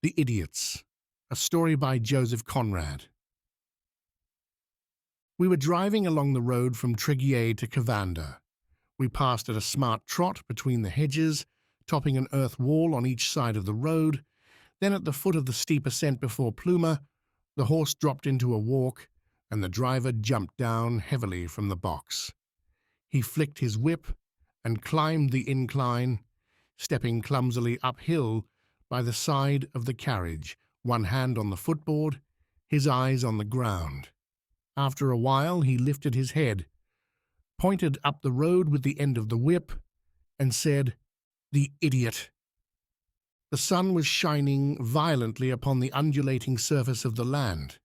The Idiots, a story by Joseph Conrad. We were driving along the road from Treguier to Cavander. We passed at a smart trot between the hedges, topping an earth wall on each side of the road. Then at the foot of the steep ascent before Pluma, the horse dropped into a walk, and the driver jumped down heavily from the box. He flicked his whip and climbed the incline, stepping clumsily uphill by the side of the carriage, one hand on the footboard, his eyes on the ground. After a while he lifted his head, pointed up the road with the end of the whip, and said, "The idiot!" The sun was shining violently upon the undulating surface of the land.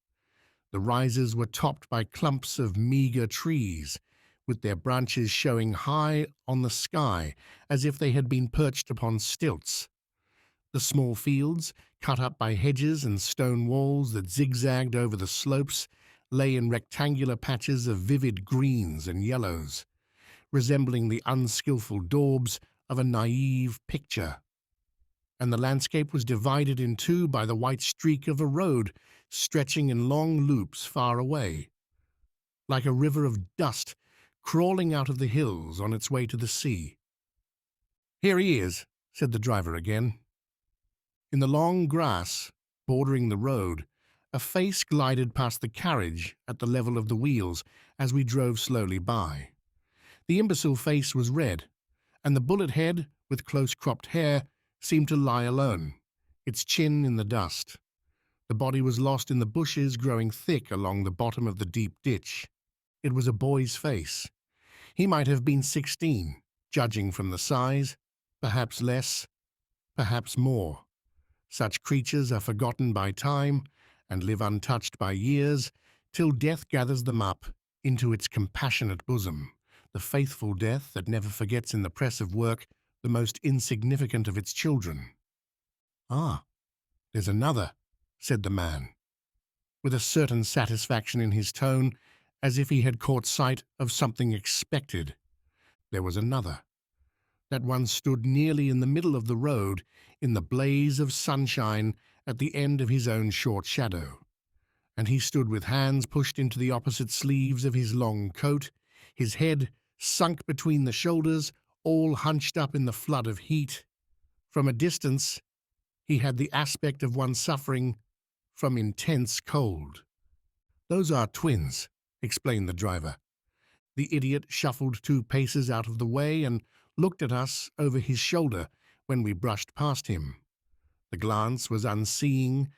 The rises were topped by clumps of meagre trees, with their branches showing high on the sky as if they had been perched upon stilts. The small fields, cut up by hedges and stone walls that zigzagged over the slopes, lay in rectangular patches of vivid greens and yellows, resembling the unskilful daubs of a naive picture. And the landscape was divided in two by the white streak of a road stretching in long loops far away, like a river of dust crawling out of the hills on its way to the sea. "Here he is," said the driver again. In the long grass bordering the road, a face glided past the carriage at the level of the wheels as we drove slowly by. The imbecile face was red, and the bullet head, with close-cropped hair, seemed to lie alone, its chin in the dust. The body was lost in the bushes growing thick along the bottom of the deep ditch. It was a boy's face. He might have been 16, judging from the size, perhaps less, perhaps more. Such creatures are forgotten by time and live untouched by years, till death gathers them up into its compassionate bosom, the faithful death that never forgets in the press of work the most insignificant of its children. "Ah, there's another," said the man, with a certain satisfaction in his tone, as if he had caught sight of something expected. There was another. That one stood nearly in the middle of the road, in the blaze of sunshine at the end of his own short shadow. And he stood with hands pushed into the opposite sleeves of his long coat, his head sunk between the shoulders, all hunched up in the flood of heat. From a distance, he had the aspect of one suffering from intense cold. "Those are twins," explained the driver. The idiot shuffled 2 paces out of the way and looked at us over his shoulder when we brushed past him. The glance was unseeing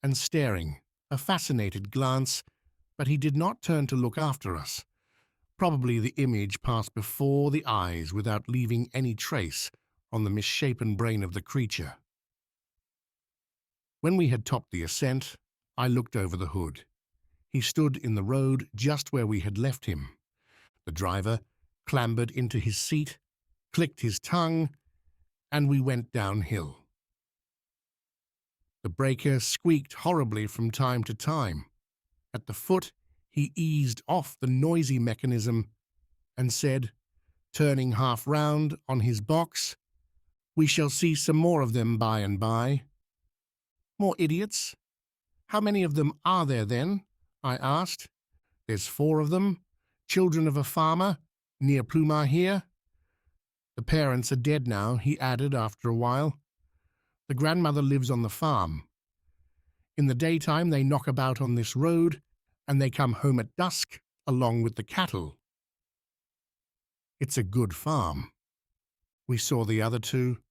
and staring, a fascinated glance, but he did not turn to look after us. Probably the image passed before the eyes without leaving any trace on the misshapen brain of the creature. When we had topped the ascent, I looked over the hood. He stood in the road just where we had left him. The driver clambered into his seat, clicked his tongue, and we went downhill. The breaker squeaked horribly from time to time. At the foot, he eased off the noisy mechanism and said, turning half round on his box, "We shall see some more of them by and by." "More idiots? How many of them are there, then?" I asked. "There's 4 of them, children of a farmer, near Pluma here. The parents are dead now," he added after a while. "The grandmother lives on the farm. In the daytime they knock about on this road, and they come home at dusk along with the cattle. It's a good farm." We saw the other 2,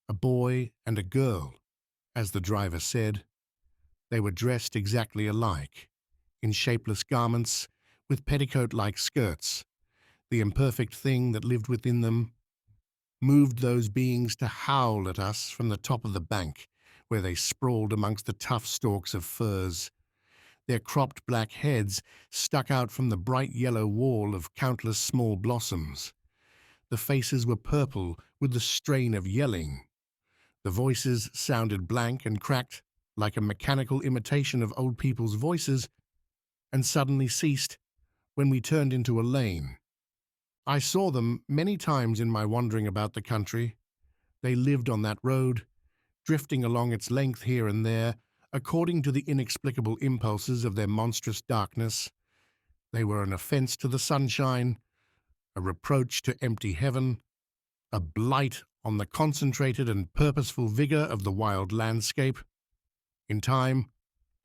a boy and a girl, as the driver said. They were dressed exactly alike, in shapeless garments with petticoat-like skirts. The imperfect thing that lived within them moved those beings to howl at us from the top of the bank, where they sprawled amongst the tough stalks of firs. Their cropped black heads stuck out from the bright yellow wall of countless small blossoms. The faces were purple with the strain of yelling. The voices sounded blank and cracked, like a mechanical imitation of old people's voices, and suddenly ceased when we turned into a lane. I saw them many times in my wandering about the country. They lived on that road, drifting along its length here and there, according to the inexplicable impulses of their monstrous darkness. They were an offence to the sunshine, a reproach to empty heaven, a blight on the concentrated and purposeful vigour of the wild landscape. In time,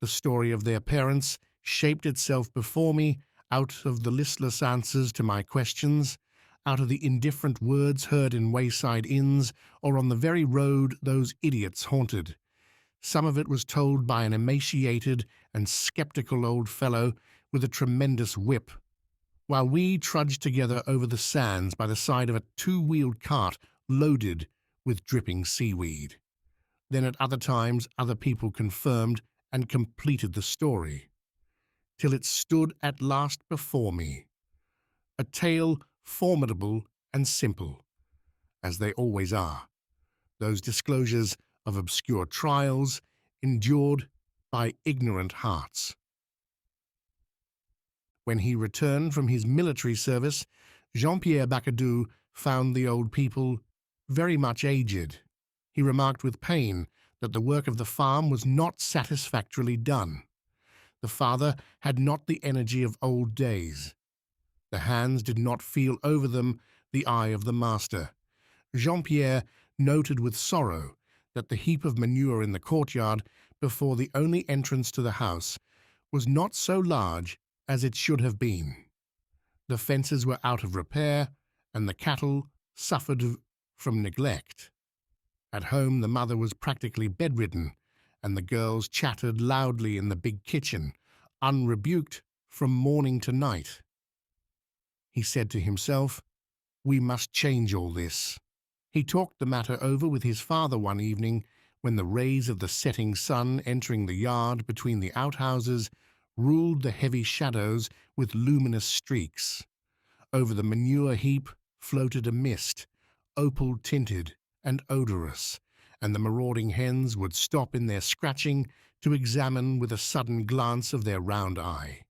the story of their parents shaped itself before me out of the listless answers to my questions, out of the indifferent words heard in wayside inns or on the very road those idiots haunted. Some of it was told by an emaciated and sceptical old fellow with a tremendous whip, while we trudged together over the sands by the side of a two-wheeled cart loaded with dripping seaweed. Then at other times other people confirmed and completed the story, till it stood at last before me, a tale formidable and simple, as they always are, those disclosures of obscure trials endured by ignorant hearts. When he returned from his military service, Jean-Pierre Bacadou found the old people very much aged. He remarked with pain that the work of the farm was not satisfactorily done. The father had not the energy of old days. The hands did not feel over them the eye of the master. Jean-Pierre noted with sorrow that the heap of manure in the courtyard before the only entrance to the house was not so large as it should have been. The fences were out of repair, and the cattle suffered from neglect. At home the mother was practically bedridden, and the girls chattered loudly in the big kitchen, unrebuked from morning to night. He said to himself, "We must change all this." He talked the matter over with his father one evening when the rays of the setting sun entering the yard between the outhouses ruled the heavy shadows with luminous streaks. Over the manure heap floated a mist, opal-tinted and odorous, and the marauding hens would stop in their scratching to examine with a sudden glance of their round eye.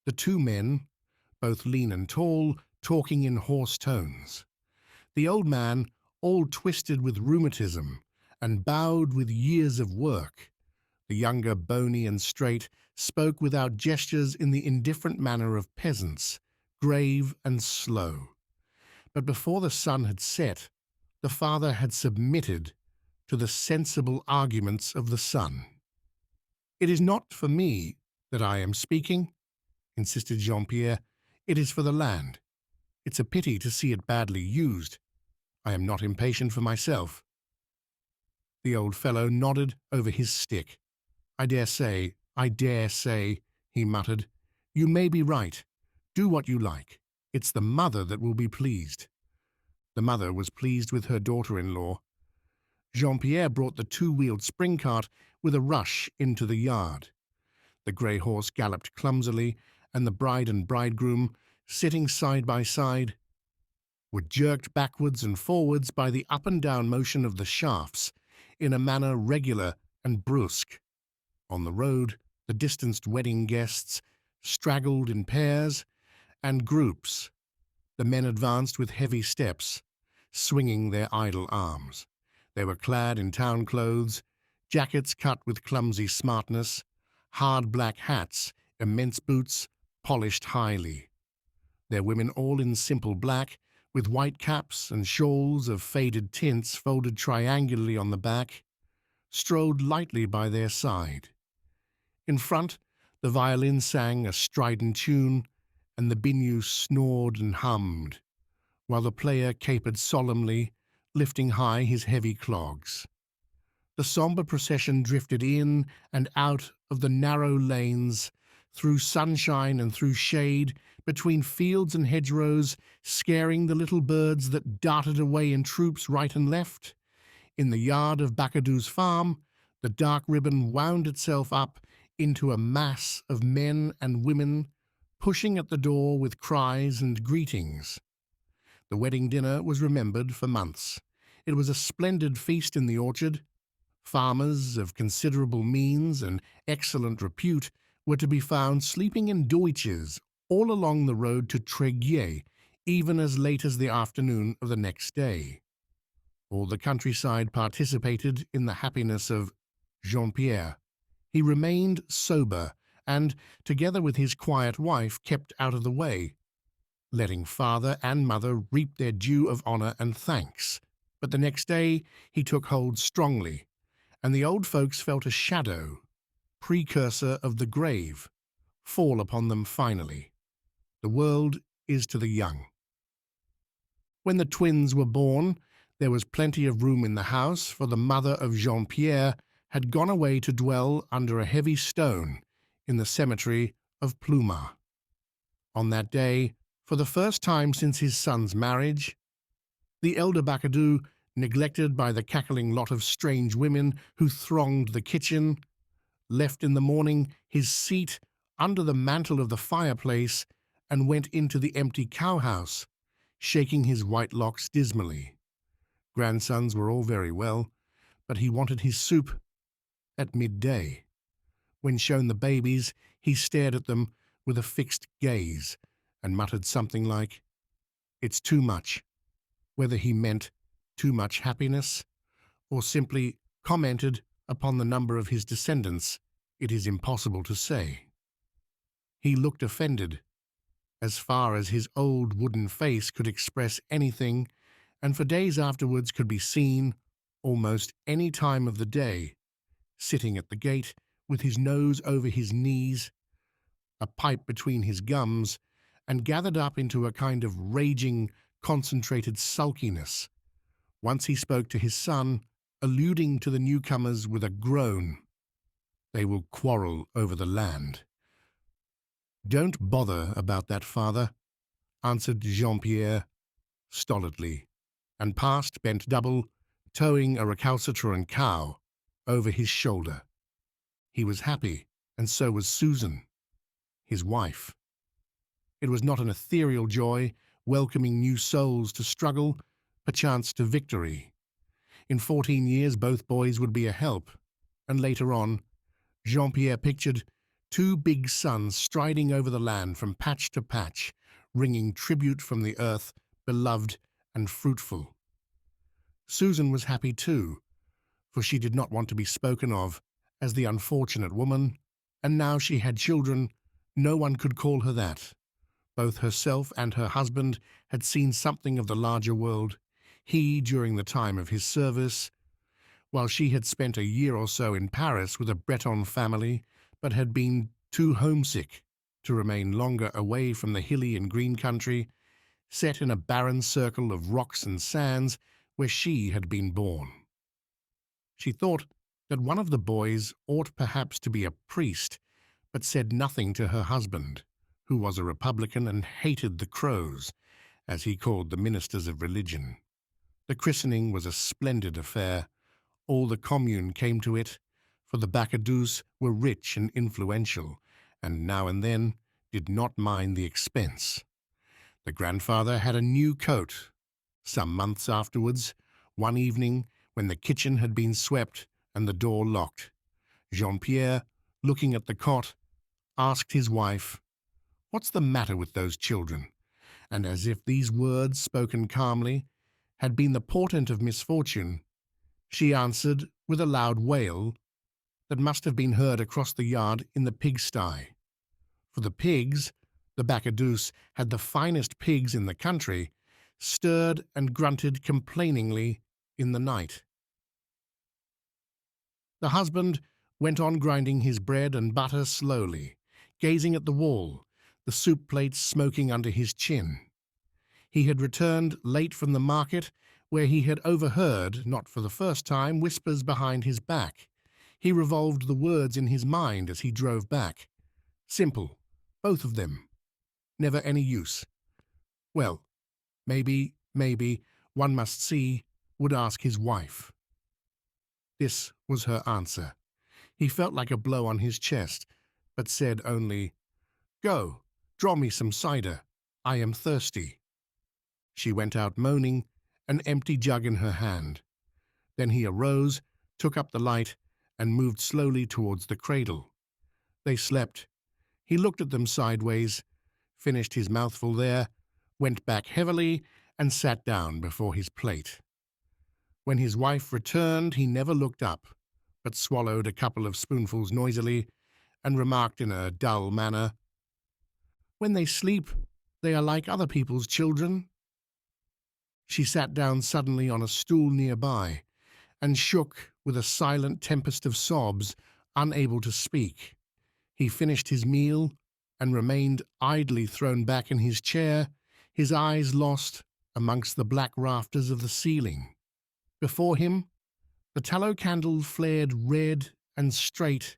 The two men, both lean and tall, talking in hoarse tones. The old man, all twisted with rheumatism and bowed with years of work. The younger, bony and straight, spoke without gestures in the indifferent manner of peasants, grave and slow. But before the sun had set, the father had submitted to the sensible arguments of the son. "It is not for me that I am speaking," insisted Jean-Pierre. "It is for the land. It's a pity to see it badly used. I am not impatient for myself." The old fellow nodded over his stick. I dare say," he muttered. "You may be right. Do what you like. It's the mother that will be pleased." The mother was pleased with her daughter-in-law. Jean-Pierre brought the two-wheeled spring cart with a rush into the yard. The grey horse galloped clumsily, and the bride and bridegroom, sitting side by side, were jerked backwards and forwards by the up-and-down motion of the shafts in a manner regular and brusque. On the road, the distanced wedding guests straggled in pairs and groups. The men advanced with heavy steps, swinging their idle arms. They were clad in town clothes, jackets cut with clumsy smartness, hard black hats, immense boots, polished highly. Their women all in simple black, with white caps and shawls of faded tints folded triangularly on the back, strode lightly by their side. In front, the violin sang a strident tune, and the biniou snored and hummed, while the player capered solemnly, lifting high his heavy clogs. The sombre procession drifted in and out of the narrow lanes, through sunshine and through shade, between fields and hedgerows, scaring the little birds that darted away in troops right and left. In the yard of Bacadou's farm, the dark ribbon wound itself up into a mass of men and women, pushing at the door with cries and greetings. The wedding dinner was remembered for months. It was a splendid feast in the orchard. Farmers of considerable means and excellent repute were to be found sleeping in deutsches all along the road to Tréguier, even as late as the afternoon of the next day. All the countryside participated in the happiness of Jean-Pierre. He remained sober and, together with his quiet wife, kept out of the way, letting father and mother reap their due of honour and thanks. But the next day he took hold strongly, and the old folks felt a shadow, precursor of the grave, fall upon them finally. The world is to the young. When the twins were born, there was plenty of room in the house, for the mother of Jean-Pierre had gone away to dwell under a heavy stone in the cemetery of Plumas. On that day, for the first time since his son's marriage, the elder Bacadou, neglected by the cackling lot of strange women who thronged the kitchen, left in the morning his seat under the mantel of the fireplace and went into the empty cowhouse, shaking his white locks dismally. Grandsons were all very well, but he wanted his soup at midday. When shown the babies, he stared at them with a fixed gaze and muttered something like, "It's too much," whether he meant too much happiness or simply commented upon the number of his descendants, it is impossible to say. He looked offended, as far as his old wooden face could express anything, and for days afterwards could be seen, almost any time of the day, sitting at the gate with his nose over his knees, a pipe between his gums, and gathered up into a kind of raging, concentrated sulkiness. Once he spoke to his son, alluding to the newcomers with a groan. "They will quarrel over the land." "Don't bother about that, father," answered Jean-Pierre stolidly, and passed bent double, towing a recalcitrant cow over his shoulder. He was happy, and so was Susan, his wife. It was not an ethereal joy, welcoming new souls to struggle, perchance to victory. In 14 years both boys would be a help, and later on, Jean-Pierre pictured 2 big sons striding over the land from patch to patch, wringing tribute from the earth, beloved and fruitful. Susan was happy too, for she did not want to be spoken of as the unfortunate woman, and now she had children, no one could call her that. Both herself and her husband had seen something of the larger world, he during the time of his service, while she had spent a year or so in Paris with a Breton family, but had been too homesick to remain longer away from the hilly and green country, set in a barren circle of rocks and sands where she had been born. She thought that one of the boys ought perhaps to be a priest, but said nothing to her husband, who was a Republican and hated the crows, as he called the ministers of religion. The christening was a splendid affair. All the commune came to it, for the Bacadous were rich and influential, and now and then did not mind the expense. The grandfather had a new coat. Some months afterwards, one evening, when the kitchen had been swept and the door locked, Jean-Pierre, looking at the cot, asked his wife, "What's the matter with those children?" And as if these words, spoken calmly, had been the portent of misfortune, she answered with a loud wail that must have been heard across the yard in the pigsty. For the pigs, the Bacadous had the finest pigs in the country, stirred and grunted complainingly in the night. The husband went on grinding his bread and butter slowly, gazing at the wall, the soup plates smoking under his chin. He had returned late from the market, where he had overheard, not for the first time, whispers behind his back. He revolved the words in his mind as he drove back. Simple, both of them. Never any use. Well, maybe, one must see, would ask his wife. This was her answer. He felt like a blow on his chest, but said only, "Go, draw me some cider. I am thirsty." She went out moaning, an empty jug in her hand. Then he arose, took up the light, and moved slowly towards the cradle. They slept. He looked at them sideways, finished his mouthful there, went back heavily, and sat down before his plate. When his wife returned, he never looked up, but swallowed a couple of spoonfuls noisily and remarked in a dull manner, "When they sleep, they are like other people's children." She sat down suddenly on a stool nearby and shook with a silent tempest of sobs, unable to speak. He finished his meal and remained idly thrown back in his chair, his eyes lost amongst the black rafters of the ceiling. Before him, the tallow candle flared red and straight,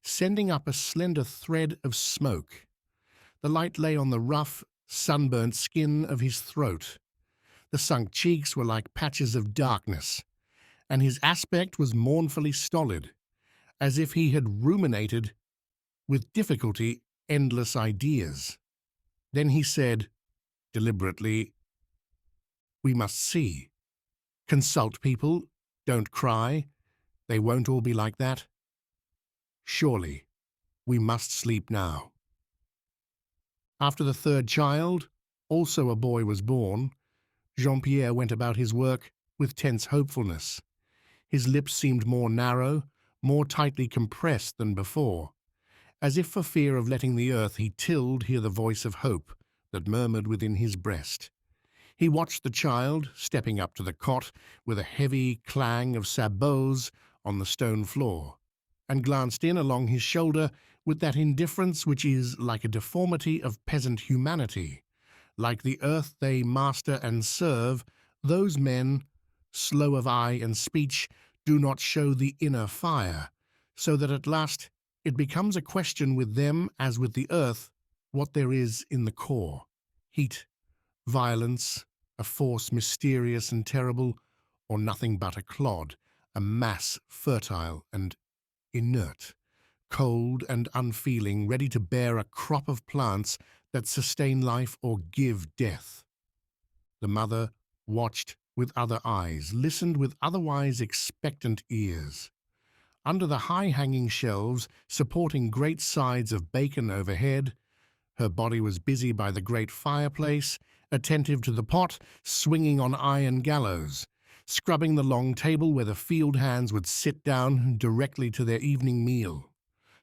sending up a slender thread of smoke. The light lay on the rough, sunburnt skin of his throat. The sunk cheeks were like patches of darkness, and his aspect was mournfully stolid, as if he had ruminated, with difficulty, endless ideas. Then he said, deliberately, "We must see. Consult people. Don't cry. They won't all be like that. Surely, we must sleep now." After the third child, also a boy, was born, Jean-Pierre went about his work with tense hopefulness. His lips seemed more narrow, more tightly compressed than before, as if for fear of letting the earth he tilled hear the voice of hope that murmured within his breast. He watched the child stepping up to the cot with a heavy clang of sabots on the stone floor, and glanced in along his shoulder with that indifference which is like a deformity of peasant humanity. Like the earth they master and serve, those men, slow of eye and speech, do not show the inner fire, so that at last it becomes a question with them as with the earth what there is in the core: heat, violence, a force mysterious and terrible, or nothing but a clod, a mass fertile and inert, cold and unfeeling, ready to bear a crop of plants that sustain life or give death. The mother watched with other eyes, listened with otherwise expectant ears. Under the high-hanging shelves, supporting great sides of bacon overhead, her body was busy by the great fireplace, attentive to the pot swinging on iron gallows, scrubbing the long table where the field hands would sit down directly to their evening meal.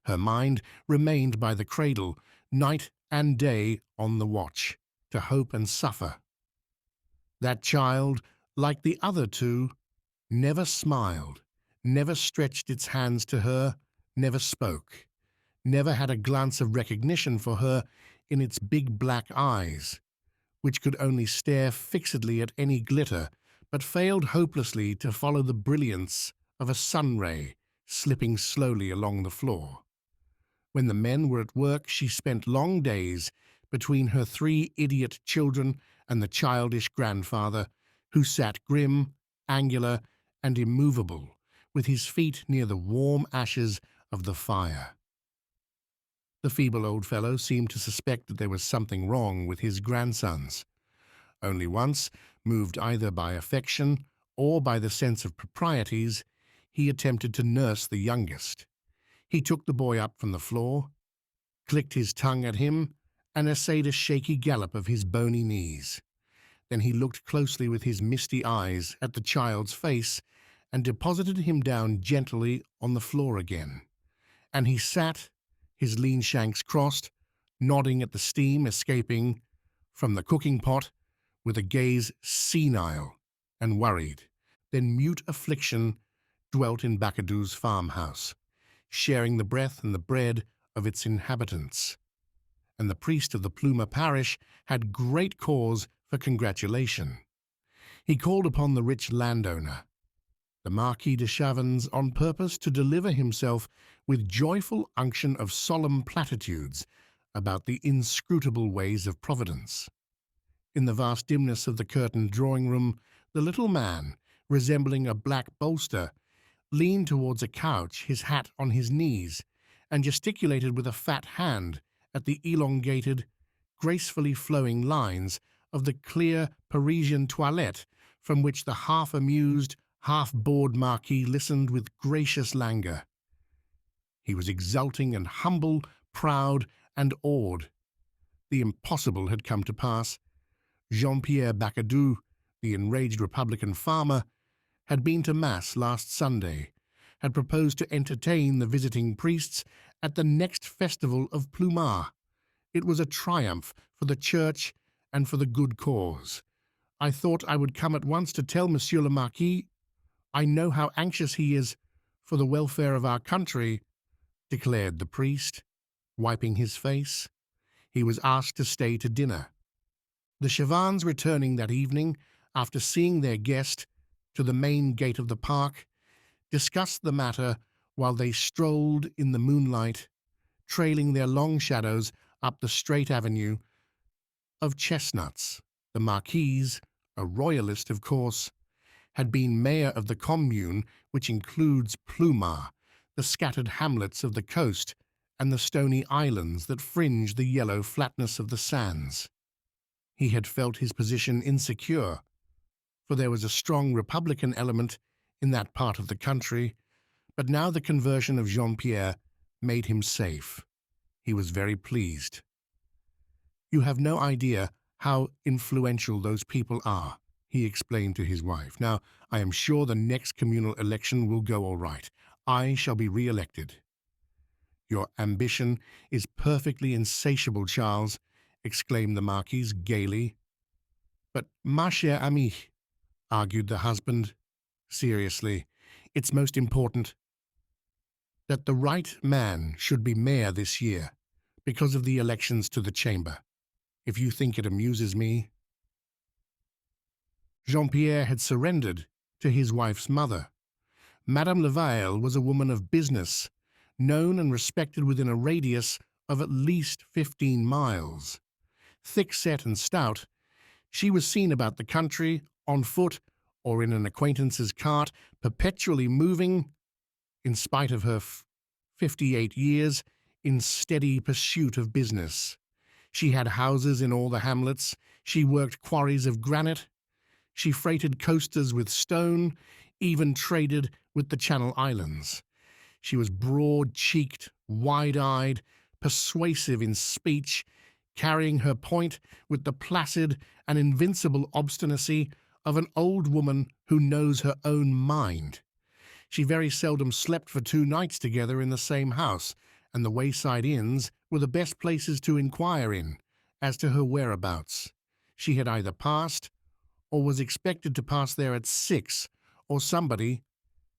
Her mind remained by the cradle, night and day on the watch, to hope and suffer. That child, like the other two, never smiled, never stretched its hands to her, never spoke, never had a glance of recognition for her in its big black eyes, which could only stare fixedly at any glitter, but failed hopelessly to follow the brilliance of a sun ray slipping slowly along the floor. When the men were at work, she spent long days between her 3 idiot children and the childish grandfather, who sat grim, angular, and immovable, with his feet near the warm ashes of the fire. The feeble old fellow seemed to suspect that there was something wrong with his grandsons. Only once, moved either by affection or by the sense of proprieties, he attempted to nurse the youngest. He took the boy up from the floor, clicked his tongue at him, and essayed a shaky gallop of his bony knees. Then he looked closely with his misty eyes at the child's face and deposited him down gently on the floor again. And he sat, his lean shanks crossed, nodding at the steam escaping from the cooking pot with a gaze senile and worried. Then mute affliction dwelt in Bacadou's farmhouse, sharing the breath and the bread of its inhabitants. And the priest of the Plumer parish had great cause for congratulation. He called upon the rich landowner, the Marquis de Chavans, on purpose to deliver himself with joyful unction of solemn platitudes about the inscrutable ways of Providence. In the vast dimness of the curtained drawing-room, the little man, resembling a black bolster, leaned towards a couch, his hat on his knees, and gesticulated with a fat hand at the elongated, gracefully flowing lines of the clear Parisian toilette from which the half-amused, half-bored Marquis listened with gracious languor. He was exulting and humble, proud and awed. The impossible had come to pass. Jean-Pierre Bacadou, the enraged Republican farmer, had been to Mass last Sunday, had proposed to entertain the visiting priests at the next festival of Plumard. It was a triumph for the Church and for the good cause. I thought I would come at once to tell Monsieur le Marquis. I know how anxious he is for the welfare of our country, declared the priest, wiping his face. He was asked to stay to dinner. The Chevans returning that evening, after seeing their guest to the main gate of the park, discussed the matter while they strolled in the moonlight, trailing their long shadows up the straight avenue of chestnuts. The Marquise, a royalist of course, had been mayor of the commune which includes Plumard, the scattered hamlets of the coast, and the stony islands that fringe the yellow flatness of the sands. He had felt his position insecure, for there was a strong Republican element in that part of the country, but now the conversion of Jean-Pierre made him safe. He was very pleased. You have no idea how influential those people are, he explained to his wife. Now, I am sure the next communal election will go all right. I shall be re-elected. Your ambition is perfectly insatiable, Charles, exclaimed the Marquise gaily. But, ma chère amie, argued the husband, seriously, it's most important that the right man should be mayor this year, because of the elections to the chamber. If you think it amuses me. Jean-Pierre had surrendered to his wife's mother. Madame Levaille was a woman of business, known and respected within a radius of at least 15 miles. Thick-set and stout, she was seen about the country, on foot or in an acquaintance's cart, perpetually moving, in spite of her 58 years, in steady pursuit of business. She had houses in all the hamlets, she worked quarries of granite, she freighted coasters with stone, even traded with the Channel Islands. She was broad-cheeked, wide-eyed, persuasive in speech, carrying her point with the placid and invincible obstinacy of an old woman who knows her own mind. She very seldom slept for 2 nights together in the same house, and the wayside inns were the best places to inquire in as to her whereabouts. She had either passed or was expected to pass there at 6, or somebody,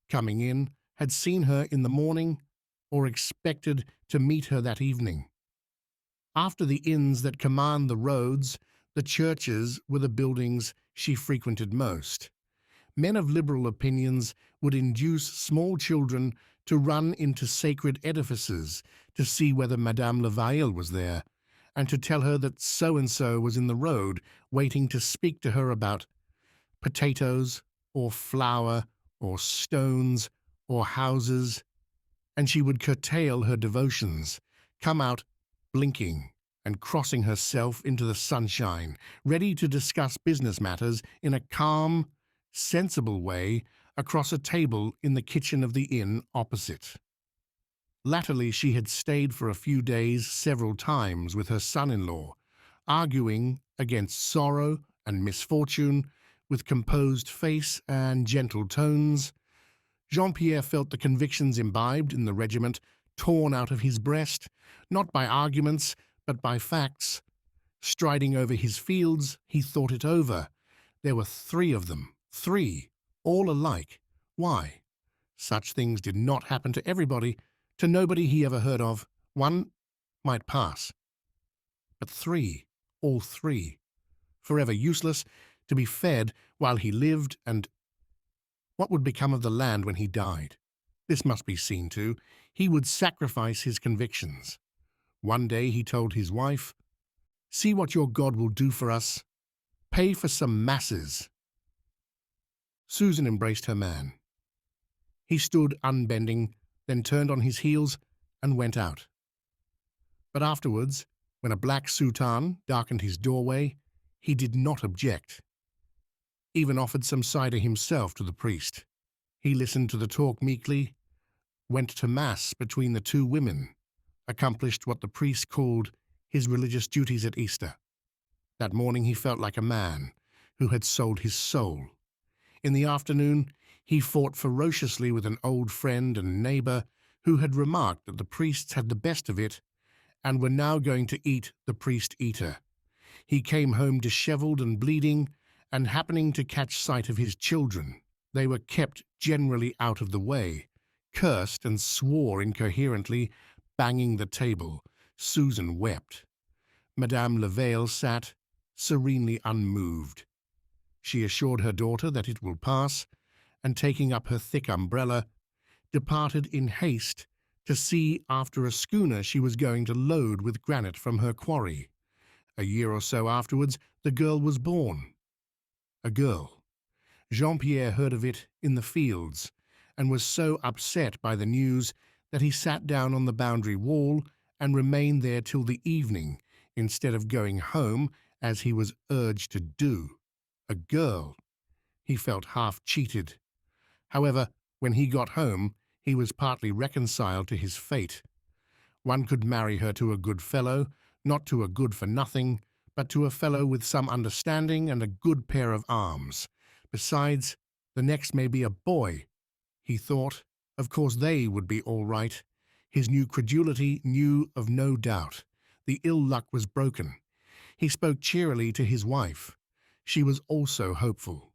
coming in, had seen her in the morning or expected to meet her that evening. After the inns that command the roads, the churches were the buildings she frequented most. Men of liberal opinions would induce small children to run into sacred edifices to see whether Madame Levaille was there, and to tell her that so-and-so was in the road waiting to speak to her about potatoes, or flour, or stones, or houses, and she would curtail her devotions, come out blinking and crossing herself into the sunshine, ready to discuss business matters in a calm, sensible way across a table in the kitchen of the inn opposite. Latterly she had stayed for a few days several times with her son-in-law, arguing against sorrow and misfortune with composed face and gentle tones. Jean-Pierre felt the convictions imbibed in the regiment torn out of his breast, not by arguments, but by facts. Striding over his fields, he thought it over. There were 3 of them, 3, all alike. Why? Such things did not happen to everybody, to nobody he ever heard of. 1 might pass. But 3, all 3, forever useless, to be fed while he lived, and what would become of the land when he died? This must be seen to. He would sacrifice his convictions. One day he told his wife, "See what your God will do for us. Pay for some masses." Susan embraced her man. He stood unbending, then turned on his heels and went out. But afterwards, when a black soutane darkened his doorway, he did not object. Even offered some cider himself to the priest. He listened to the talk meekly, went to Mass between the 2 women, accomplished what the priest called his religious duties at Easter. That morning he felt like a man who had sold his soul. In the afternoon He fought ferociously with an old friend and neighbor who had remarked that the priests had the best of it and were now going to eat the priest-eater. He came home disheveled and bleeding, and happening to catch sight of his children. They were kept generally out of the way, cursed and swore incoherently, banging the table. Susan wept. Madame Levail sat, serenely unmoved. She assured her daughter that it will pass, and taking up her thick umbrella, departed in haste to see after a schooner she was going to load with granite from her quarry. A year or so afterwards, the girl was born. A girl. Jean-Pierre heard of it in the fields, and was so upset by the news that he sat down on the boundary wall and remained there till the evening, instead of going home as he was urged to do. A girl. He felt half cheated. However, when he got home, he was partly reconciled to his fate. One could marry her to a good fellow, not to a good-for-nothing, but to a fellow with some understanding and a good pair of arms. Besides, the next may be a boy, he thought. Of course they would be all right. His new credulity knew of no doubt. The ill luck was broken. He spoke cheerily to his wife. She was also hopeful.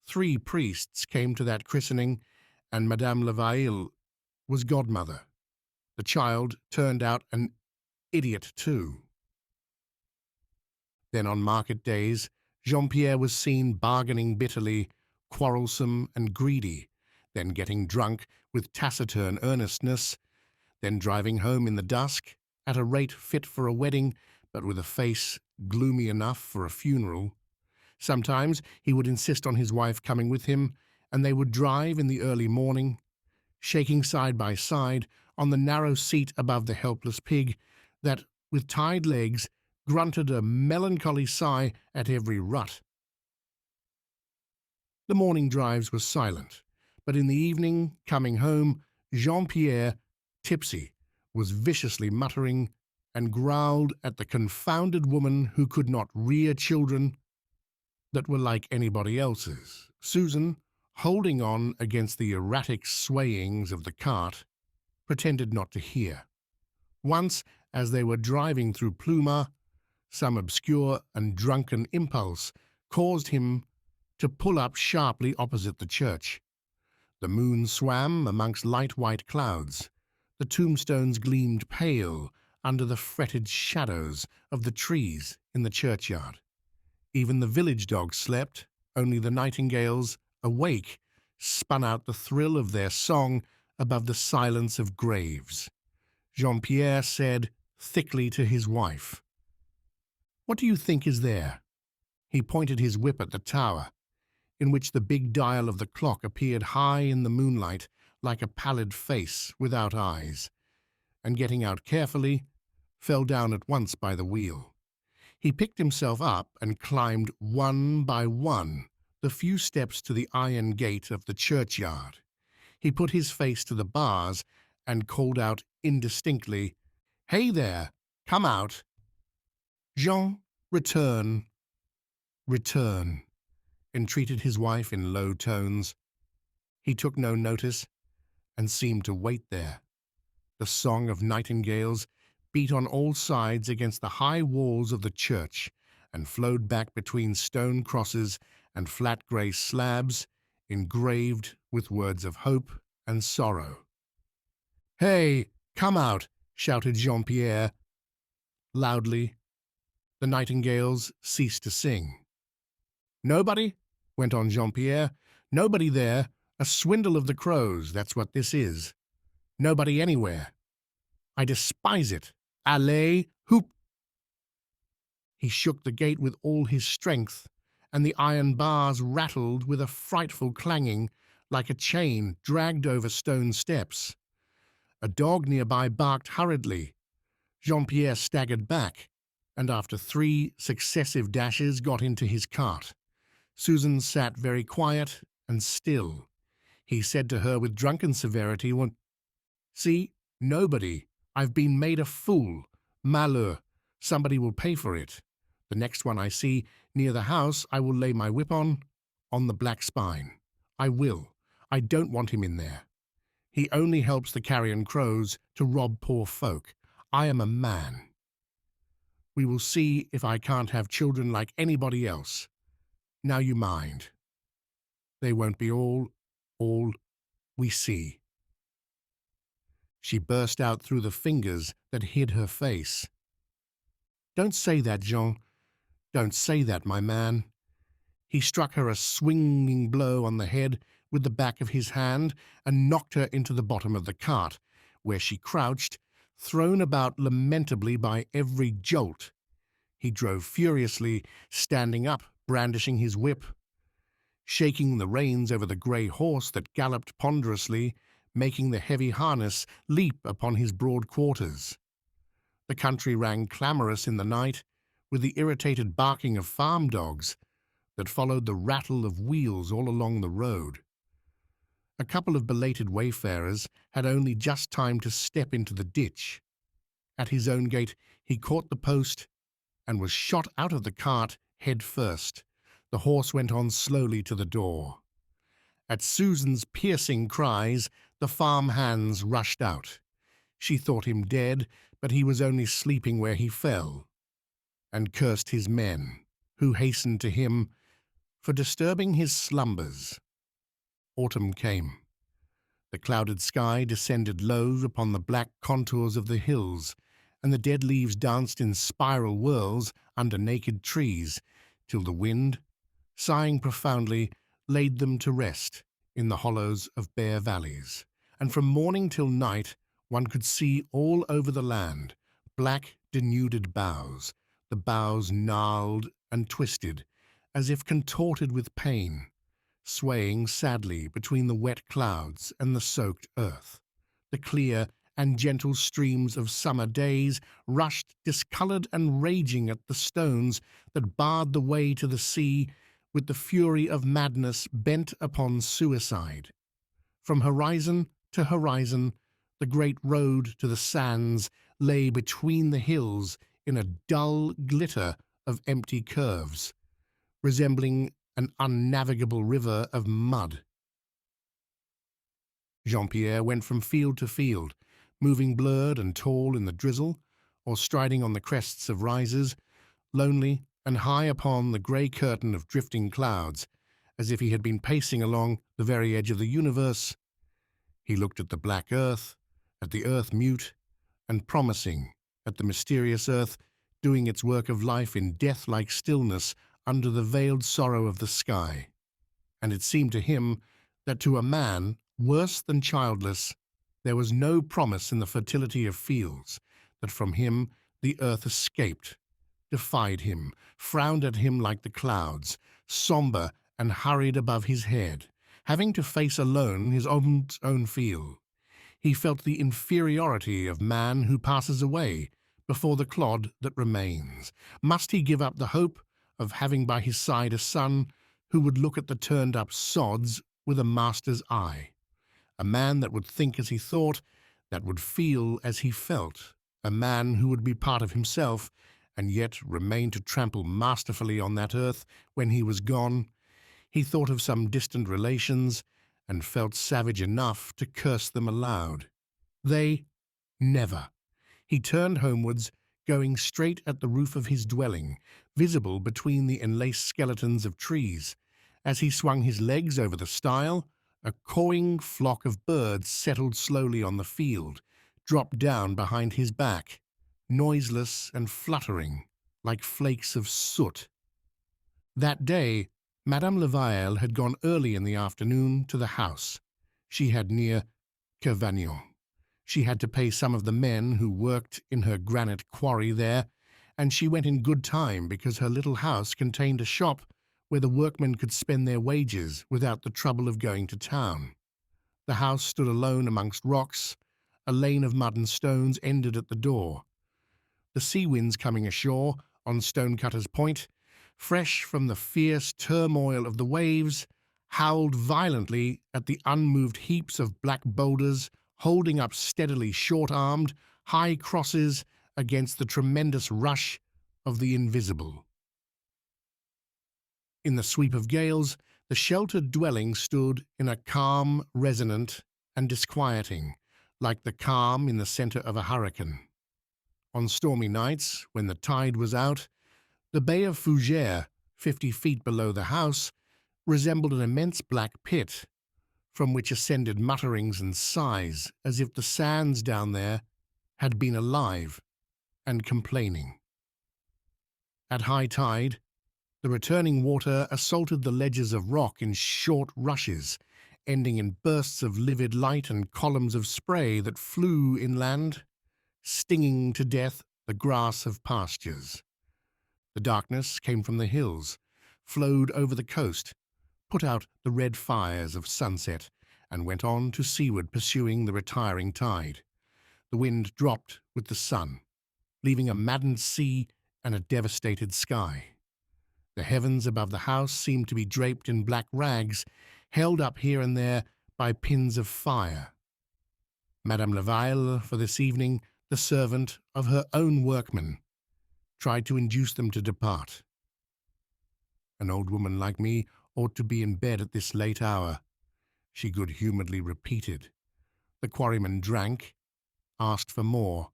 3 priests came to that christening, and Madame Levail was godmother. The child turned out an idiot too. Then on market days, Jean-Pierre was seen bargaining bitterly, quarrelsome and greedy, then getting drunk with taciturn earnestness, then driving home in the dusk, at a rate fit for a wedding, but with a face gloomy enough for a funeral. Sometimes he would insist on his wife coming with him, and they would drive in the early morning, shaking side by side on the narrow seat above the helpless pig that, with tied legs, grunted a melancholy sigh at every rut. The morning drives were silent, but in the evening, coming home, Jean-Pierre, tipsy, was viciously muttering and growled at the confounded woman who could not rear children that were like anybody else's. Susan, holding on against the erratic swayings of the cart, pretended not to hear. Once, as they were driving through Pluma, some obscure and drunken impulse caused him to pull up sharply opposite the church. The moon swam amongst light white clouds. The tombstones gleamed pale under the fretted shadows of the trees in the churchyard. Even the village dogs slept, only the nightingales, awake, spun out the thrill of their song above the silence of graves. Jean-Pierre said thickly to his wife, "What do you think is there?" He pointed his whip at the tower, in which the big dial of the clock appeared high in the moonlight like a pallid face without eyes, and getting out carefully, fell down at once by the wheel. He picked himself up and climbed one by one the few steps to the iron gate of the churchyard. He put his face to the bars and called out indistinctly, "Hey there, come out." "Jean, return, return," entreated his wife in low tones. He took no notice and seemed to wait there. The song of nightingales beat on all sides against the high walls of the church and flowed back between stone crosses and flat grey slabs engraved with words of hope and sorrow. "Hey, come out," shouted Jean-Pierre loudly. The nightingales ceased to sing. "Nobody?" went on Jean-Pierre. "Nobody there. A swindle of the crows, that's what this is. Nobody anywhere. I despise it. Allez, hoop!" He shook the gate with all his strength, and the iron bars rattled with a frightful clanging, like a chain dragged over stone steps. A dog nearby barked hurriedly. Jean-Pierre staggered back, and after 3 successive dashes got into his cart. Susan sat very quiet and still. He said to her with drunken severity, "See, nobody. I've been made a fool. Malheur. Somebody will pay for it. The next one I see near the house I will lay my whip on the black spine. I will. I don't want him in there. He only helps the carrion crows to rob poor folk. I am a man. We will see if I can't have children like anybody else. Now you mind. They won't be all we see." She burst out through the fingers that hid her face. "Don't say that, Jean. Don't say that, my man." He struck her a swinging blow on the head with the back of his hand and knocked her into the bottom of the cart, where she crouched, thrown about lamentably by every jolt. He drove furiously, standing up, brandishing his whip, shaking the reins over the grey horse that galloped ponderously, making the heavy harness leap upon his broad quarters. The country rang clamorous in the night, with the irritated barking of farm dogs that followed the rattle of wheels all along the road. A couple of belated wayfarers had only just time to step into the ditch. At his own gate he caught the post and was shot out of the cart head first. The horse went on slowly to the door. At Susan's piercing cries, the farm hands rushed out. She thought him dead, but he was only sleeping where he fell, and cursed his men, who hastened to him for disturbing his slumbers. Autumn came. The clouded sky descended low upon the black contours of the hills, and the dead leaves danced in spiral whirls under naked trees, till the wind, sighing profoundly, laid them to rest in the hollows of bare valleys. And from morning till night one could see all over the land black denuded boughs, the boughs gnarled and twisted, as if contorted with pain, swaying sadly between the wet clouds and the soaked earth. The clear and gentle streams of summer days rushed discoloured and raging at the stones that barred the way to the sea with the fury of madness bent upon suicide. From horizon to horizon, the great road to the sands lay between the hills in a dull glitter of empty curves, resembling an unnavigable river of mud. Jean-Pierre went from field to field, moving blurred and tall in the drizzle, or striding on the crests of rises, lonely and high upon the grey curtain of drifting clouds, as if he had been pacing along the very edge of the universe. He looked at the black earth, at the earth mute and promising, at the mysterious earth doing its work of life in death-like stillness under the veiled sorrow of the sky. And it seemed to him that to a man worse than childless there was no promise in the fertility of fields, that from him the earth escaped, defied him, frowned at him like the clouds, sombre and hurried above his head, having to face alone his own field. He felt the inferiority of man who passes away before the clod that remains. Must he give up the hope of having by his side a son who would look at the turned-up sods with a master's eye? A man that would think as he thought, that would feel as he felt, a man who would be part of himself and yet remain to trample masterfully on that earth when he was gone. He thought of some distant relations and felt savage enough to curse them aloud. They never. He turned homewards, going straight at the roof of his dwelling, visible between the enlaced skeletons of trees. As he swung his legs over the stile, a cawing flock of birds settled slowly on the field, dropped down behind his back, noiseless and fluttering, like flakes of soot. That day, Madame Levaille had gone early in the afternoon to the house she had near Kervagnon. She had to pay some of the men who worked in her granite quarry there, and she went in good time because her little house contained a shop where the workmen could spend their wages without the trouble of going to town. The house stood alone amongst rocks. A lane of mud and stones ended at the door. The sea winds coming ashore on Stonecutter's Point, fresh from the fierce turmoil of the waves, howled violently at the unmoved heaps of black boulders, holding up steadily short-armed, high crosses against the tremendous rush of the invisible. In the sweep of gales, The sheltered dwelling stood in a calm, resonant, and disquieting, like the calm in the center of a hurricane. On stormy nights, when the tide was out, the Bay of Fougères, 50 feet below the house, resembled an immense black pit, from which ascended mutterings and sighs as if the sands down there had been alive and complaining. At high tide, the returning water assaulted the ledges of rock in short rushes, ending in bursts of livid light and columns of spray that flew inland, stinging to death the grass of pastures. The darkness came from the hills, flowed over the coast, put out the red fires of sunset, and went on to seaward pursuing the retiring tide. The wind dropped with the sun, leaving a maddened sea and a devastated sky. The heavens above the house seemed to be draped in black rags, held up here and there by pins of fire. Madame Levaille, for this evening, the servant of her own workmen, tried to induce them to depart. An old woman like me ought to be in bed at this late hour, she good-humouredly repeated. The quarrymen drank, asked for more.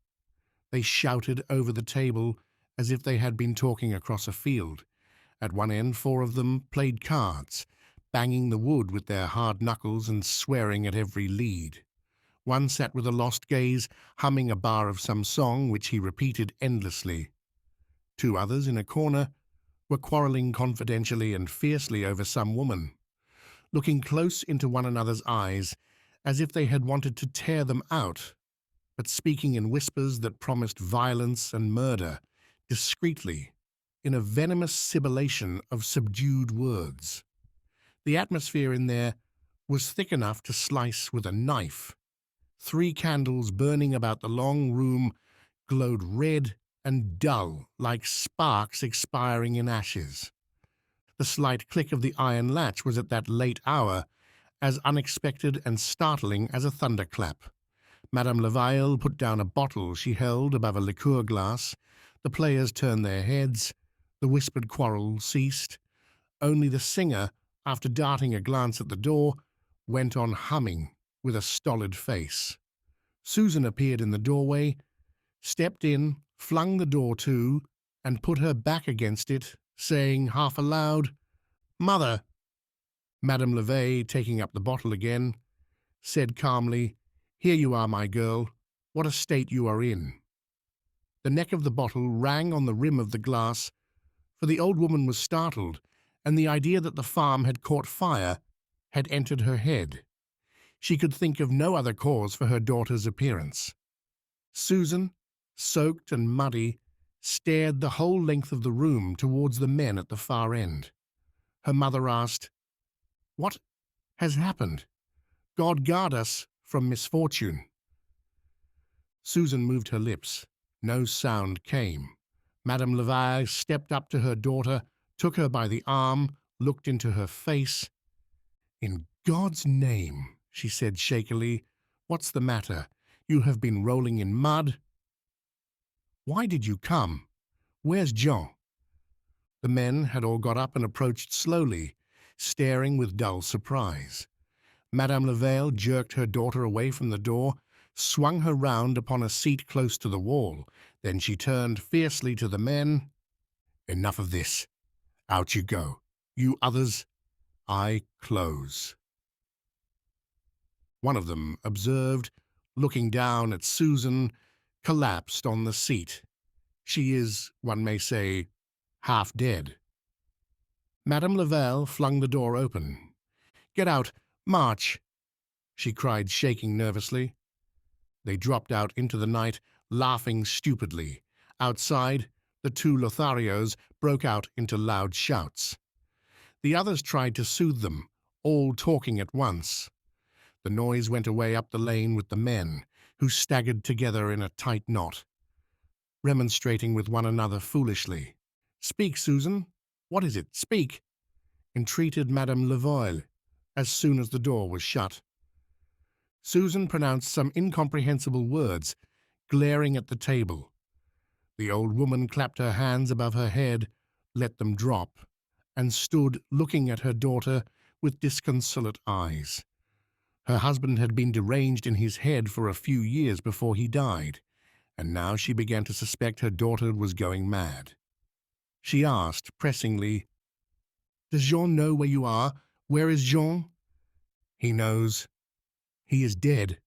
They shouted over the table as if they had been talking across a field. At one end, 4 of them played cards, banging the wood with their hard knuckles and swearing at every lead. One sat with a lost gaze, humming a bar of some song which he repeated endlessly. 2 others, in a corner, were quarrelling confidentially and fiercely over some woman, looking close into one another's eyes as if they had wanted to tear them out, but speaking in whispers that promised violence and murder, discreetly, in a venomous sibilation of subdued words. The atmosphere in there was thick enough to slice with a knife. 3 candles burning about the long room glowed red and dull, like sparks expiring in ashes. The slight click of the iron latch was at that late hour as unexpected and startling as a thunderclap. Madame Levaille put down a bottle she held above a liqueur glass. The players turned their heads. The whispered quarrel ceased. Only the singer, after darting a glance at the door, went on humming with a stolid face. Susan appeared in the doorway, stepped in, flung the door to, and put her back against it, saying half aloud, "Mother." Madame Levaille, taking up the bottle again, said calmly, "Here you are, my girl. What a state you are in." The neck of the bottle rang on the rim of the glass, for the old woman was startled, and the idea that the farm had caught fire had entered her head. She could think of no other cause for her daughter's appearance. Susan, soaked and muddy, stared the whole length of the room towards the men at the far end. Her mother asked, "What has happened? God guard us from misfortune." Susan moved her lips. No sound came. Madame Levaille stepped up to her daughter, took her by the arm, looked into her face. "In God's name," she said shakily, "what's the matter? You have been rolling in mud. Why did you come? Where's Jean?" The men had all got up and approached slowly, staring with dull surprise. Madame Levaille jerked her daughter away from the door, swung her round upon a seat close to the wall. Then she turned fiercely to the men. "Enough of this. Out you go. You others, I close." One of them observed, looking down at Susan, collapsed on the seat. She is, one may say, half dead. Madame Levaille flung the door open. "Get out! March!" she cried, shaking nervously. They dropped out into the night, laughing stupidly. Outside, the 2 Lotharios broke out into loud shouts. The others tried to soothe them, all talking at once. The noise went away up the lane with the men, who staggered together in a tight knot, remonstrating with one another foolishly. "Speak, Susan. What is it? Speak!" entreated Madame Levaille, as soon as the door was shut. Susan pronounced some incomprehensible words, glaring at the table. The old woman clapped her hands above her head, let them drop, and stood looking at her daughter with disconsolate eyes. Her husband had been deranged in his head for a few years before he died, and now she began to suspect her daughter was going mad. She asked, pressingly, "Does Jean know where you are? Where is Jean?" "He knows. He is dead."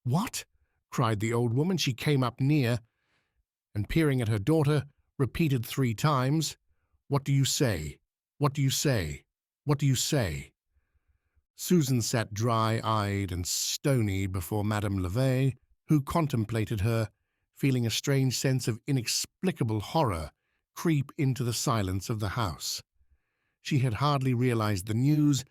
"What?" cried the old woman. She came up near, and peering at her daughter, repeated 3 times, "What do you say? What do you say? What do you say?" Susan sat dry-eyed and stony before Madame Levay, who contemplated her, feeling a strange sense of inexplicable horror creep into the silence of the house. She had hardly realized the news,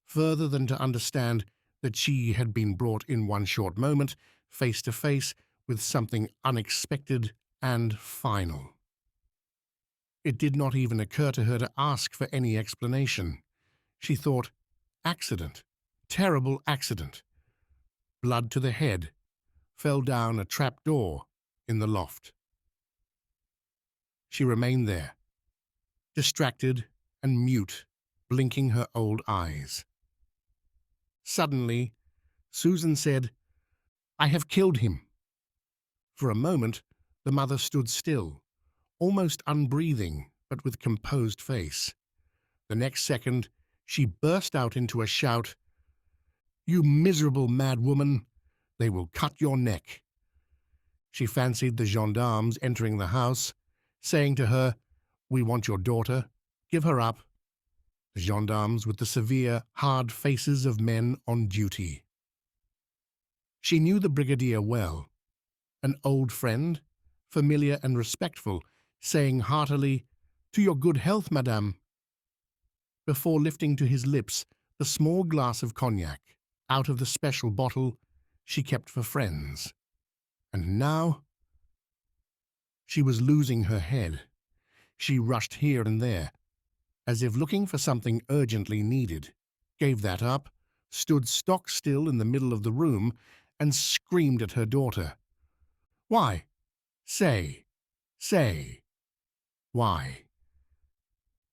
further than to understand that she had been brought in one short moment face to face with something unexpected and final. It did not even occur to her to ask for any explanation. She thought, accident, terrible accident. Blood to the head, fell down a trap door in the loft. She remained there, distracted and mute, blinking her old eyes. Suddenly, Susan said, "I have killed him." For a moment, the mother stood still, almost unbreathing, but with composed face. The next second, she burst out into a shout, "You miserable mad woman! They will cut your neck." She fancied the gendarmes entering the house, saying to her, "We want your daughter. Give her up." The gendarmes with the severe, hard faces of men on duty. She knew the brigadier well, an old friend, familiar and respectful, saying heartily, "To your good health, madame," before lifting to his lips the small glass of cognac, out of the special bottle she kept for friends. And now she was losing her head. She rushed here and there, as if looking for something urgently needed, gave that up, stood stock still in the middle of the room, and screamed at her daughter. "Why? Say, say, why?"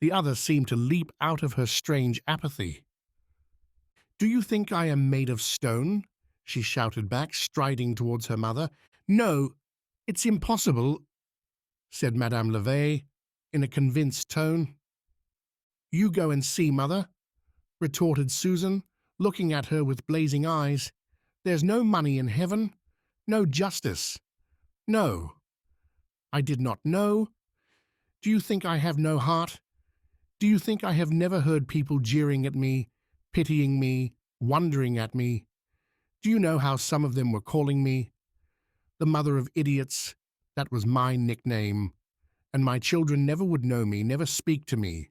The other seemed to leap out of her strange apathy. "Do you think I am made of stone?" she shouted back, striding towards her mother. "No, it's impossible," said Madame Levay, in a convinced tone. "You go and see, mother," retorted Susan, looking at her with blazing eyes. "There's no money in heaven, no justice. No. I did not know. Do you think I have no heart? Do you think I have never heard people jeering at me, pitying me, wondering at me? Do you know how some of them were calling me? The mother of idiots, that was my nickname. And my children never would know me, never speak to me.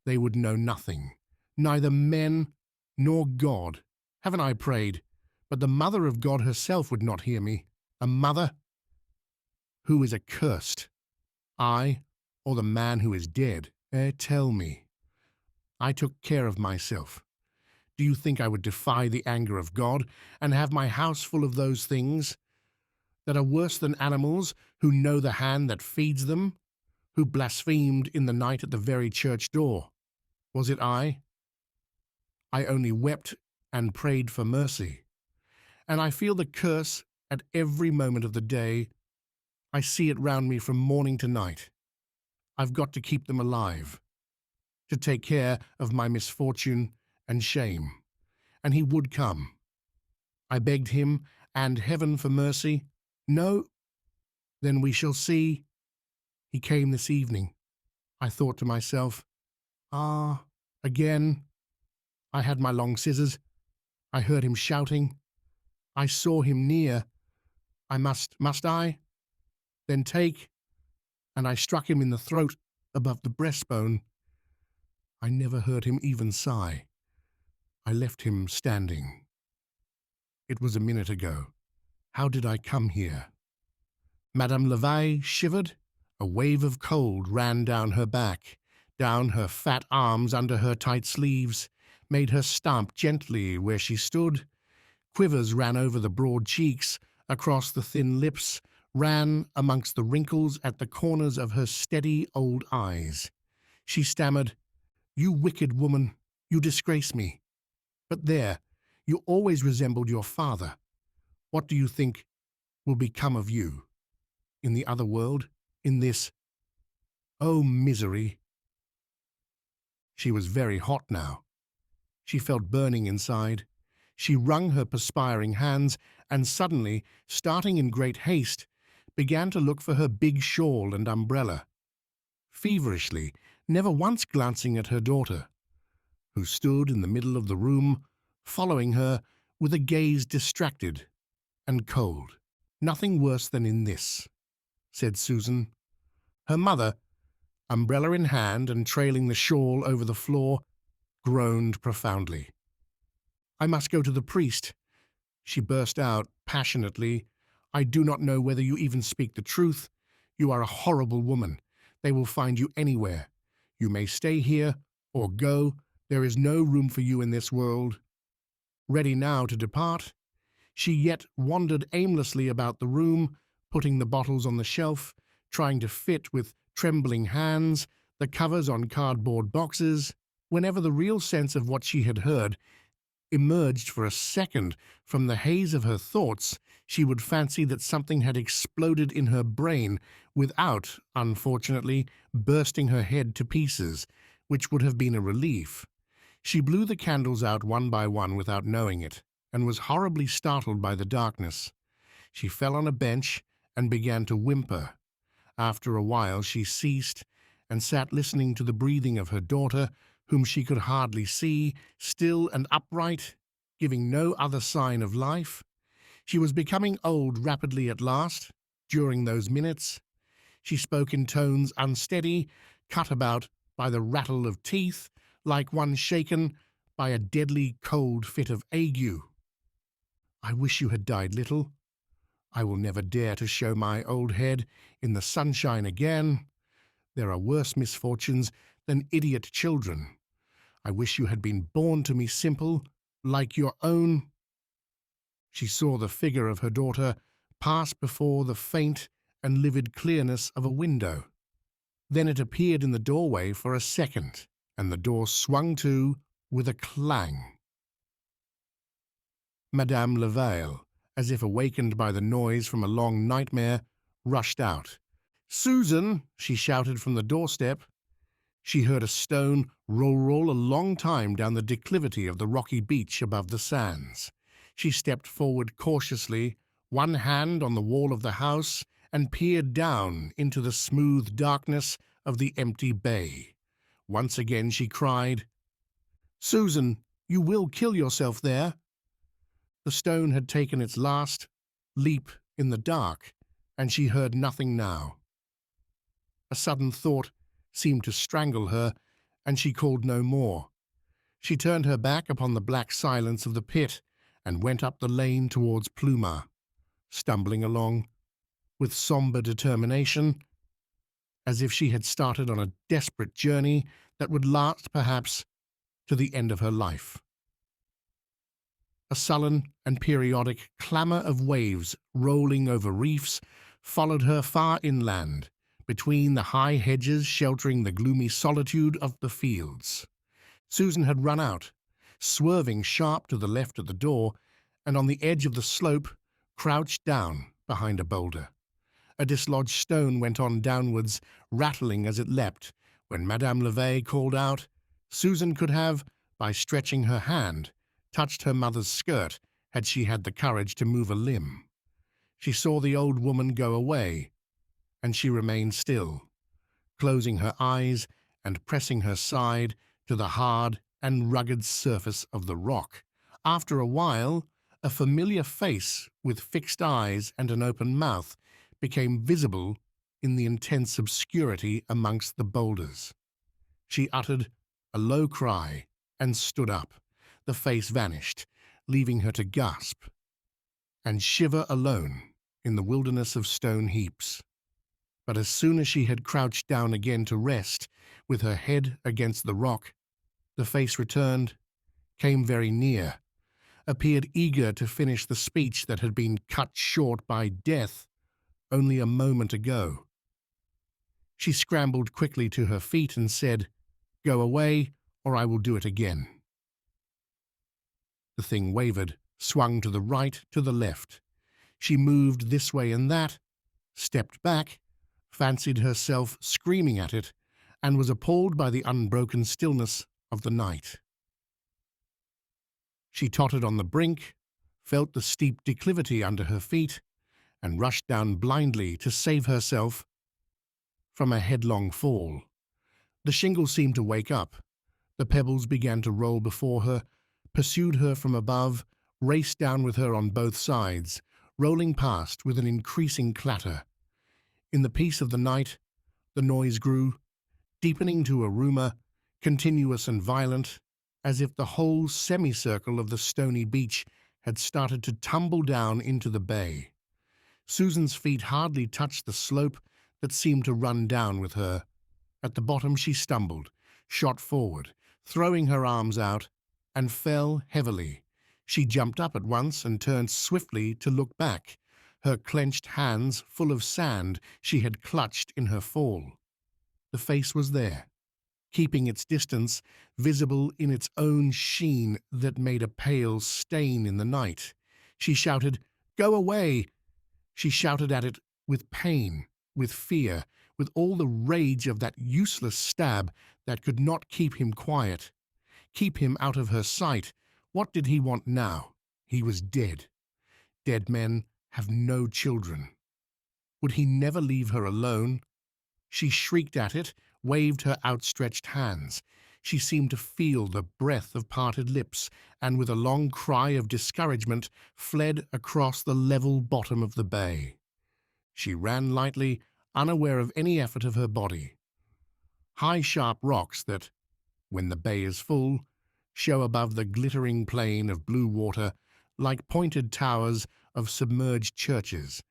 They would know nothing, neither men nor God. Haven't I prayed? But the mother of God herself would not hear me. A mother who is accursed. I, or the man who is dead? Tell me. I took care of myself. Do you think I would defy the anger of God and have my house full of those things that are worse than animals, who know the hand that feeds them, who blasphemed in the night at the very church door? Was it I? I only wept and prayed for mercy. And I feel the curse at every moment of the day. I see it round me from morning to night. I've got to keep them alive, to take care of my misfortune and shame. And he would come. I begged him and heaven for mercy. No? Then we shall see. He came this evening. I thought to myself, ah, again. I had my long scissors. I heard him shouting. I saw him near. I must I? Then take. And I struck him in the throat above the breastbone. I never heard him even sigh. I left him standing. It was a minute ago. How did I come here? Madame Levay shivered. A wave of cold ran down her back, down her fat arms under her tight sleeves, made her stamp gently where she stood. Quivers ran over the broad cheeks, across the thin lips, ran amongst the wrinkles at the corners of her steady old eyes. She stammered, "You wicked woman, You disgrace me. But there, you always resembled your father. What do you think will become of you? In the other world? In this? Oh, misery! She was very hot now. She felt burning inside. She wrung her perspiring hands and suddenly, starting in great haste, began to look for her big shawl and umbrella, feverishly, never once glancing at her daughter, who stood in the middle of the room, following her with a gaze distracted and cold. "Nothing worse than in this," said Susan. Her mother, umbrella in hand and trailing the shawl over the floor, groaned profoundly. "I must go to the priest," she burst out passionately. "I do not know whether you even speak the truth. You are a horrible woman. They will find you anywhere. You may stay here or go. There is no room for you in this world." Ready now to depart, she yet wandered aimlessly about the room, putting the bottles on the shelf, trying to fit with trembling hands the covers on cardboard boxes. Whenever the real sense of what she had heard emerged for a second from the haze of her thoughts, she would fancy that something had exploded in her brain without, unfortunately, bursting her head to pieces, which would have been a relief. She blew the candles out one by one without knowing it, and was horribly startled by the darkness. She fell on a bench and began to whimper. After a while she ceased and sat listening to the breathing of her daughter, whom she could hardly see, still and upright, giving no other sign of life. She was becoming old rapidly at last. During those minutes, she spoke in tones unsteady, cut about by the rattle of teeth, like one shaken by a deadly cold fit of ague. "I wish you had died little. I will never dare to show my old head in the sunshine again. There are worse misfortunes than idiot children. I wish you had been born to me simple, like your own." She saw the figure of her daughter pass before the faint and livid clearness of a window. Then it appeared in the doorway for a second, and the door swung to with a clang. Madame Levaille, as if awakened by the noise from a long nightmare, rushed out. "Susan!" she shouted from the doorstep. She heard a stone roll a long time down the declivity of the rocky beach above the sands. She stepped forward cautiously, one hand on the wall of the house, and peered down into the smooth darkness of the empty bay. Once again she cried, "Susan, you will kill yourself there." The stone had taken its last leap in the dark, and she heard nothing now. A sudden thought seemed to strangle her, and she called no more. She turned her back upon the black silence of the pit and went up the lane towards Pluma, stumbling along with sombre determination, as if she had started on a desperate journey that would last perhaps to the end of her life. A sullen and periodic clamour of waves rolling over reefs followed her far inland, between the high hedges sheltering the gloomy solitude of the fields. Susan had run out, swerving sharp to the left at the door, and on the edge of the slope crouched down behind a boulder. A dislodged stone went on downwards, rattling as it leapt. When Madame Levaille called out, Susan could have, by stretching her hand, touched her mother's skirt had she had the courage to move a limb. She saw the old woman go away, and she remained still, closing her eyes and pressing her side to the hard and rugged surface of the rock. After a while, a familiar face with fixed eyes and an open mouth became visible in the intense obscurity amongst the boulders. She uttered a low cry and stood up. The face vanished, leaving her to gasp and shiver alone in the wilderness of stone heaps. But as soon as she had crouched down again to rest, with her head against the rock, the face returned, came very near, appeared eager to finish the speech that had been cut short by death only a moment ago. She scrambled quickly to her feet and said, "Go away, or I will do it again." The thing wavered, swung to the right, to the left. She moved this way and that, stepped back, fancied herself screaming at it, and was appalled by the unbroken stillness of the night. She tottered on the brink, felt the steep declivity under her feet, and rushed down blindly to save herself from a headlong fall. The shingle seemed to wake up. The pebbles began to roll before her, pursued her from above, raced down with her on both sides, rolling past with an increasing clatter. In the peace of the night, the noise grew, deepening to a rumour, continuous and violent, as if the whole semicircle of the stony beach had started to tumble down into the bay. Susan's feet hardly touched the slope that seemed to run down with her. At the bottom she stumbled, shot forward, throwing her arms out, and fell heavily. She jumped up at once and turned swiftly to look back, her clenched hands full of sand she had clutched in her fall. The face was there, keeping its distance, visible in its own sheen that made a pale stain in the night. She shouted, "Go away!" She shouted at it with pain, with fear, with all the rage of that useless stab that could not keep him quiet, keep him out of her sight. What did he want now? He was dead. Dead men have no children. Would he never leave her alone? She shrieked at it, waved her outstretched hands. She seemed to feel the breath of parted lips, and with a long cry of discouragement fled across the level bottom of the bay. She ran lightly, unaware of any effort of her body. High sharp rocks that, when the bay is full, show above the glittering plain of blue water like pointed towers of submerged churches,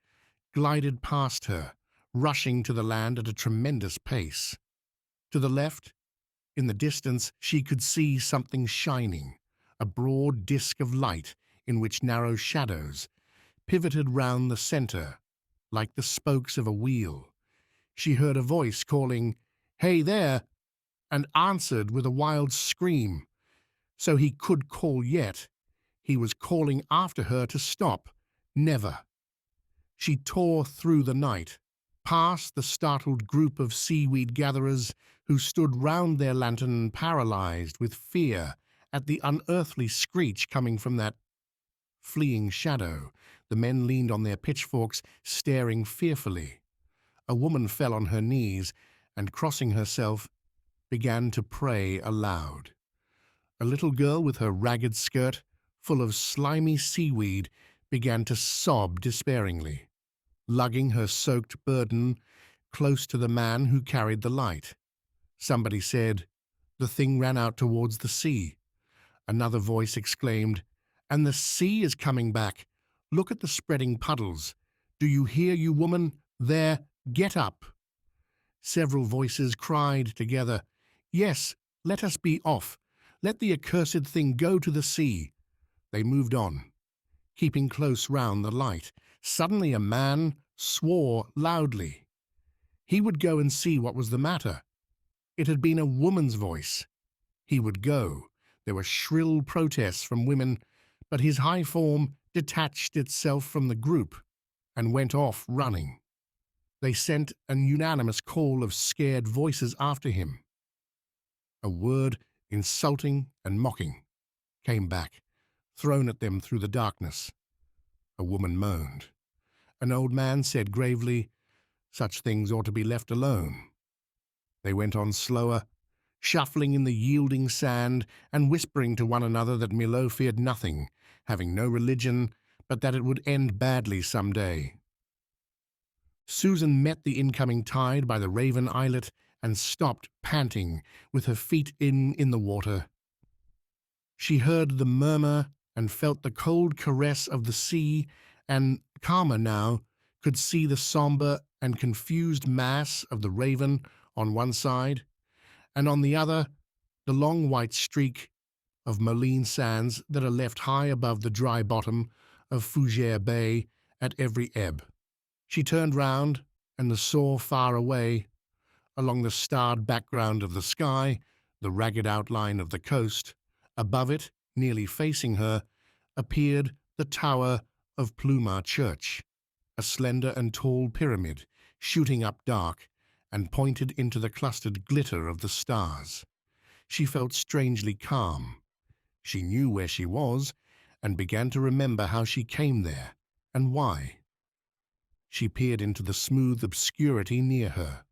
glided past her, rushing to the land at a tremendous pace. To the left, in the distance, she could see something shining, a broad disk of light in which narrow shadows pivoted round the centre like the spokes of a wheel. She heard a voice calling, "Hey there!" and answered with a wild scream. So he could call yet. He was calling after her to stop. Never. She tore through the night, past the startled group of seaweed gatherers who stood round their lantern paralysed with fear at the unearthly screech coming from that fleeing shadow. The men leaned on their pitchforks, staring fearfully. A woman fell on her knees and, crossing herself, began to pray aloud. A little girl with her ragged skirt, full of slimy seaweed, began to sob despairingly, lugging her soaked burden close to the man who carried the light. Somebody said, "The thing ran out towards the sea." Another voice exclaimed, "And the sea is coming back. Look at the spreading puddles. Do you hear, you woman? There, get up." Several voices cried together, "Yes, let us be off. Let the accursed thing go to the sea." They moved on, keeping close round the light. Suddenly a man swore loudly. He would go and see what was the matter. It had been a woman's voice. He would go. There were shrill protests from women, but his high form detached itself from the group and went off running. They sent an unanimous call of scared voices after him. A word, insulting and mocking, came back, thrown at them through the darkness. A woman moaned. An old man said gravely, "Such things ought to be left alone." They went on slower, shuffling in the yielding sand and whispering to one another that Milo feared nothing, having no religion, but that it would end badly some day. Susan met the incoming tide by the Raven Islet and stopped, panting, with her feet in the water. She heard the murmur and felt the cold caress of the sea, and, calmer now, could see the sombre and confused mass of the Raven on one side, and on the other the long white streak of Moline sands that are left high above the dry bottom of Fougere Bay at every ebb. She turned round and saw far away, along the starred background of the sky, the ragged outline of the coast. Above it, nearly facing her, appeared the tower of Plumar Church, a slender and tall pyramid shooting up dark and pointed into the clustered glitter of the stars. She felt strangely calm. She knew where she was and began to remember how she came there and why. She peered into the smooth obscurity near her.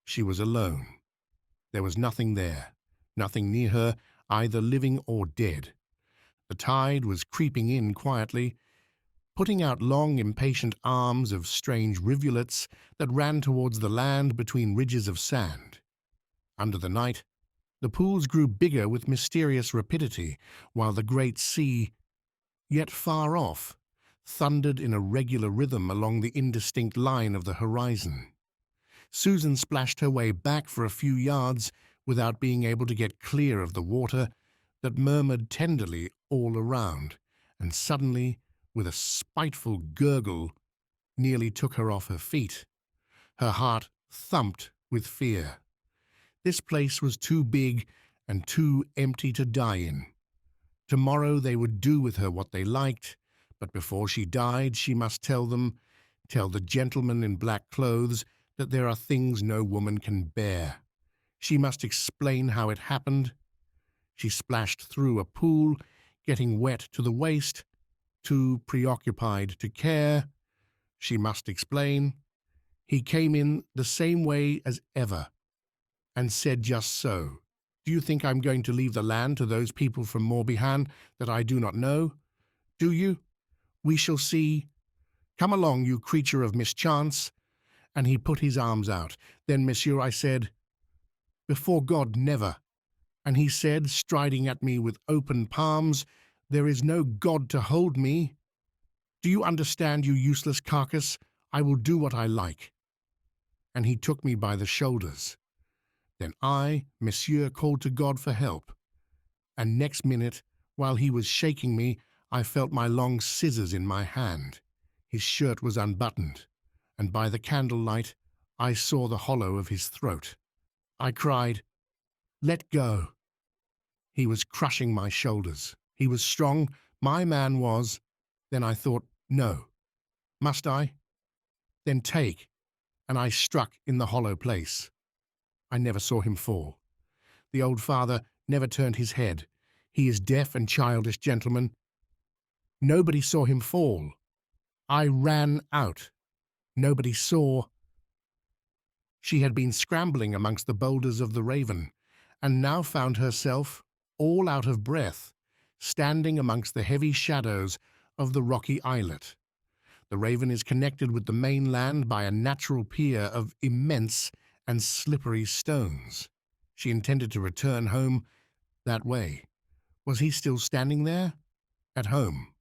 She was alone. There was nothing there, nothing near her, either living or dead. The tide was creeping in quietly, putting out long, impatient arms of strange rivulets that ran towards the land between ridges of sand. Under the night, the pools grew bigger with mysterious rapidity, while the great sea, yet far off, thundered in a regular rhythm along the indistinct line of the horizon. Susan splashed her way back for a few yards without being able to get clear of the water that murmured tenderly all around, and suddenly, with a spiteful gurgle, nearly took her off her feet. Her heart thumped with fear. This place was too big and too empty to die in. Tomorrow they would do with her what they liked, but before she died she must tell the gentleman in black clothes, that there are things no woman can bear. She must explain how it happened. She splashed through a pool, getting wet to the waist, too preoccupied to care. She must explain. He came in the same way as ever, and said just so. Do you think I'm going to leave the land to those people from Morbihan that I do not know? Do you? We shall see. Come along, you creature of mischance. And he put his arms out. Then, monsieur, I said, before God, never. And he said, striding at me with open palms, there is no God to hold me. Do you understand, you useless carcass? I will do what I like. And he took me by the shoulders. Then I, monsieur, called to God for help. And next minute, while he was shaking me, I felt my long scissors in my hand. His shirt was unbuttoned, and by the candlelight I saw the hollow of his throat. I cried, let go. He was crushing my shoulders. He was strong, my man was. Then I thought, no. Must I? Then take. And I struck in the hollow place. I never saw him fall. The old father never turned his head. He is deaf and childish, gentlemen. Nobody saw him fall. I ran out. Nobody saw. She had been scrambling amongst the boulders of the Raven, and now found herself, all out of breath, standing amongst the heavy shadows of the rocky islet. The Raven is connected with the mainland by a natural pier of immense and slippery stones. She intended to return home that way. Was he still standing there? At home.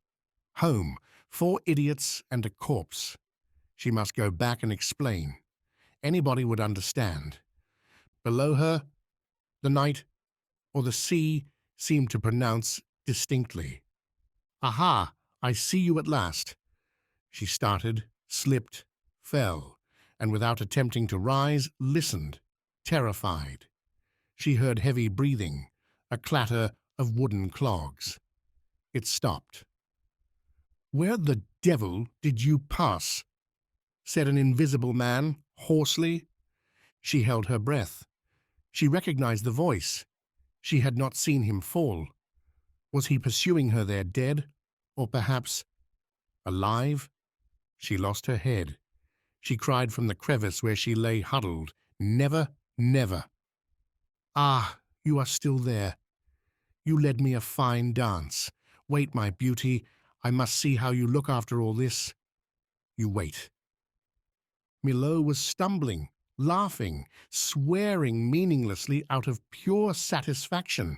Home. 4 idiots and a corpse. She must go back and explain. Anybody would understand. Below her, the night or the sea seemed to pronounce distinctly. Aha! I see you at last. She started, slipped, fell, and without attempting to rise, listened, terrified. She heard heavy breathing, a clatter of wooden clogs. It stopped. Where the devil did you pass? Said an invisible man, hoarsely. She held her breath. She recognized the voice. She had not seen him fall. Was he pursuing her there, dead? Or perhaps alive? She lost her head. She cried from the crevice where she lay huddled. Never, never. Ah, you are still there. You led me a fine dance. Wait, my beauty. I must see how you look after all this. You wait. Milot was stumbling, laughing, swearing meaninglessly out of pure satisfaction,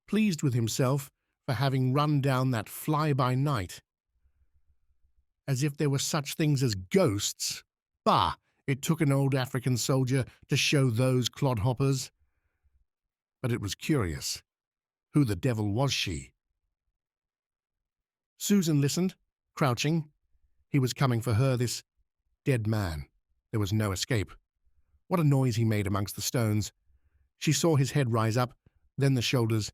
pleased with himself for having run down that fly-by-night. As if there were such things as ghosts. Bah! It took an old African soldier to show those clodhoppers. But it was curious. Who the devil was she? Susan listened, crouching. He was coming for her, this dead man. There was no escape. What a noise he made amongst the stones. She saw his head rise up, then the shoulders.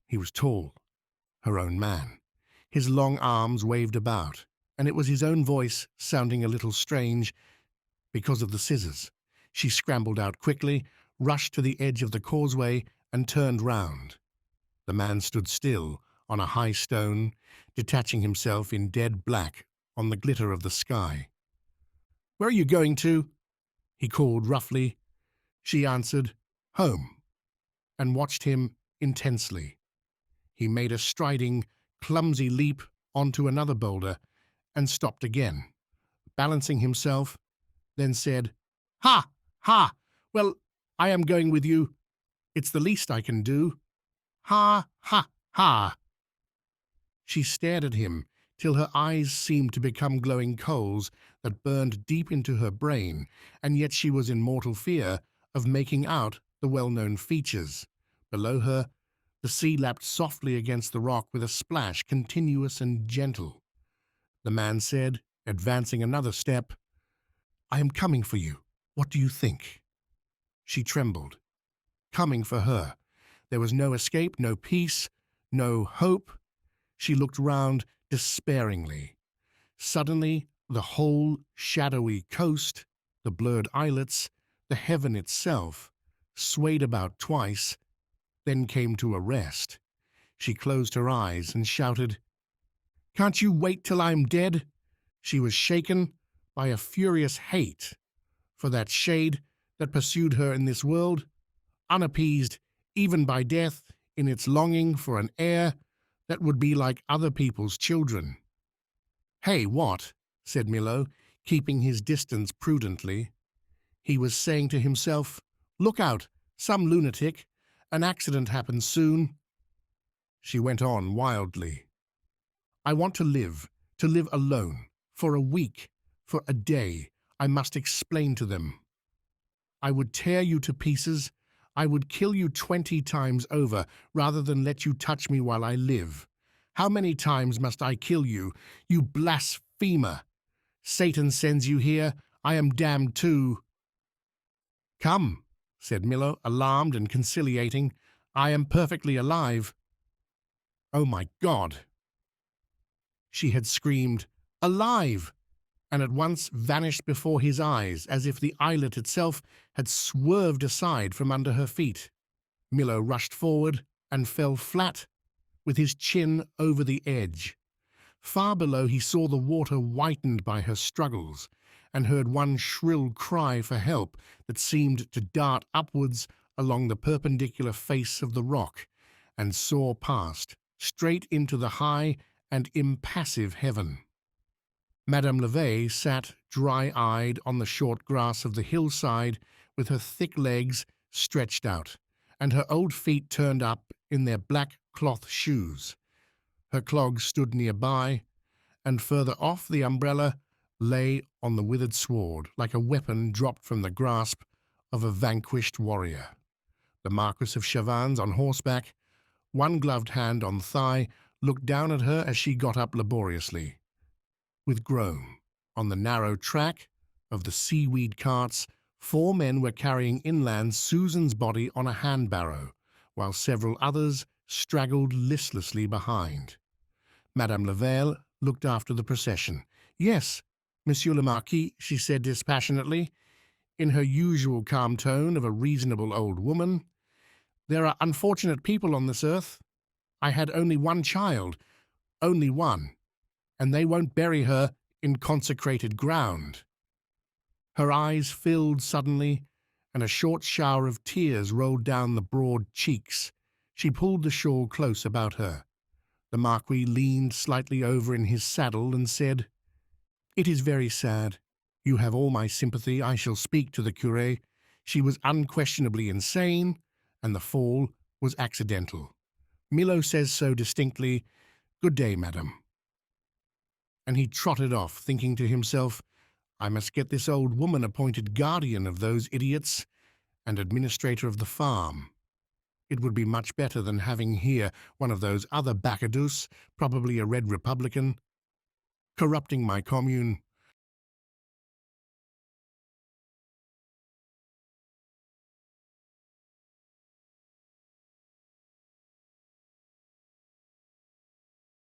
He was tall, her own man. His long arms waved about, and it was his own voice sounding a little strange because of the scissors. She scrambled out quickly, rushed to the edge of the causeway, and turned round. The man stood still on a high stone, detaching himself in dead black on the glitter of the sky. "Where are you going to?" he called roughly. She answered, "Home," and watched him intensely. He made a striding, clumsy leap onto another boulder and stopped again, balancing himself, then said, "Ha! Ha! Well, I am going with you. It's the least I can do. Ha! Ha! Ha!" She stared at him till her eyes seemed to become glowing coals that burned deep into her brain, and yet she was in mortal fear of making out the well-known features. Below her, the sea lapped softly against the rock with a splash continuous and gentle. The man said, advancing another step, "I am coming for you. What do you think?" She trembled. Coming for her. There was no escape, no peace, no hope. She looked round despairingly. Suddenly, the whole shadowy coast, the blurred islets, the heaven itself, swayed about twice, then came to a rest. She closed her eyes and shouted, "Can't you wait till I'm dead?" She was shaken by a furious hate for that shade that pursued her in this world, unappeased even by death in its longing for an heir that would be like other people's children. "Hey, what?" said Milo, keeping his distance prudently. He was saying to himself, "Look out, some lunatic. An accident happens soon." She went on wildly. "I want to live alone, for a week, for a day. I must explain to them. I would tear you to pieces. I would kill you 20 times over, rather than let you touch me while I live. How many times must I kill you, you blasphemer? Satan sends you here. I am damned too." "Come," said Milo, alarmed and conciliating. "I am perfectly alive." "Oh my God!" She had screamed, "Alive!" and at once vanished before his eyes, as if the islet itself had swerved aside from under her feet. Milo rushed forward and fell flat, with his chin over the edge. Far below he saw the water whitened by her struggles, and heard one shrill cry for help that seemed to dart upwards along the perpendicular face of the rock, and soar past, straight into the high and impassive heaven. Madame Levay sat dry-eyed on the short grass of the hillside with her thick legs stretched out, and her old feet turned up in their black cloth shoes. Her clogs stood nearby, and further off the umbrella lay on the withered sward like a weapon dropped from the grasp of a vanquished warrior. The Marquis of Chavannes on horseback, one gloved hand on thigh, looked down at her as she got up laboriously. With groan, on the narrow track of the Seaweed carts, 4 men were carrying inland Susan's body on a hand-barrow, while several others straggled listlessly behind. Madame Levail looked after the procession. "Yes, Monsieur le Marquis," she said dispassionately, in her usual calm tone of a reasonable old woman. "There are unfortunate people on this earth. I had only one child, only one, and they won't bury her in consecrated ground." Her eyes filled suddenly, and a short shower of tears rolled down the broad cheeks. She pulled the shawl close about her. The Marquis leaned slightly over in his saddle and said, "It is very sad. You have all my sympathy. I shall speak to the curé. She was unquestionably insane, and the fall was accidental. Milo says so distinctly. Good day, madam." And he trotted off, thinking to himself, "I must get this old woman appointed guardian of those idiots and administrator of the farm. It would be much better than having here one of those other Bacadous, probably a Red Republican, corrupting my commune."